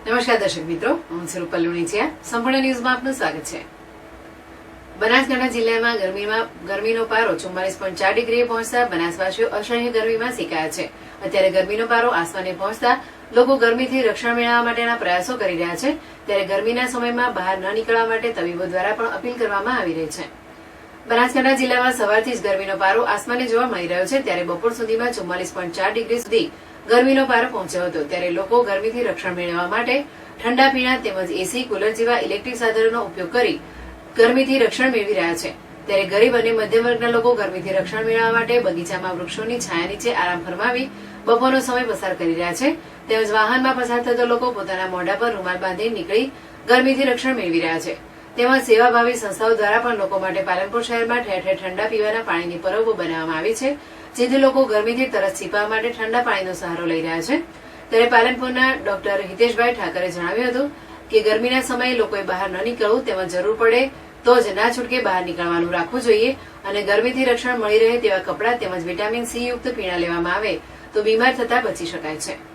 નમસ્કાર દર્શક મિત્રો, હું છું રૂપલ લુણીચિયા. સંપૂર્ણ ન્યૂઝમાં આપનું સ્વાગત છે. બનાસકાંઠા જિલ્લામાં ગરમીનો પારો 44.4 ડિગ્રીએ પહોંચતા બનાસવાસીઓ અસહ્ય ગરમીમાં શેકાયા છે. અત્યારે ગરમીનો પારો આસમાને પહોંચતા લોકો ગરમીથી રક્ષણ મેળવવા માટેના પ્રયાસો કરી રહ્યા છે. ત્યારે ગરમીના સમયમાં બહાર ન નીકળવા માટે તબીબો દ્વારા પણ અપીલ કરવામાં આવી રહી છે. બનાસકાંઠા જિલ્લામાં સવારથી જ ગરમીનો પારો આસમાને જોવા મળી રહ્યો છે. ત્યારે બપોર સુધીમાં 44.4 ડિગ્રી સુધી ગરમીનો પારો પહોંચ્યો હતો. ત્યારે લોકો ગરમીથી રક્ષણ મેળવવા માટે ઠંડા પીણા તેમજ એસી, કુલર જેવા ઇલેક્ટ્રિક સાધનોનો ઉપયોગ કરી ગરમીથી રક્ષણ મેળવી રહ્યા છે. ત્યારે ગરીબ અને મધ્યમ વર્ગના લોકો ગરમીથી રક્ષણ મેળવવા માટે બગીચામાં વૃક્ષોની છાયા નીચે આરામ ફરમાવી બપોરનો સમય પસાર કરી રહ્યા છે. તેમજ વાહનમાં પસાર થતા લોકો પોતાના મોઢા પર રૂમાલ બાંધી નીકળી ગરમીથી રક્ષણ મેળવી રહ્યા છે. તેમજ સેવાભાવી સંસ્થાઓ દ્વારા પણ લોકો માટે પાલનપુર શહેરમાં ઠેર ઠેર ઠંડા પીવાના પાણીની પરબો બનાવવામાં આવી છે, જેથી લોકો ગરમીથી તરસ છીપવા માટે ઠંડા પાણીનો સહારો લઈ રહ્યા છે. ત્યારે પાલનપુરના ડોક્ટર હિતેશભાઈ ઠાકરે જણાવ્યું હતું કે ગરમીના સમયે લોકોએ બહાર ન નીકળવું તેમજ જરૂર પડે તો જ ના છૂટકે બહાર નીકળવાનું રાખવું જોઈએ અને ગરમીથી રક્ષણ મળી રહે તેવા કપડાં તેમજ વિટામિન સી યુક્ત પીણા લેવામાં આવે તો બીમાર થતા બચી શકાય છે.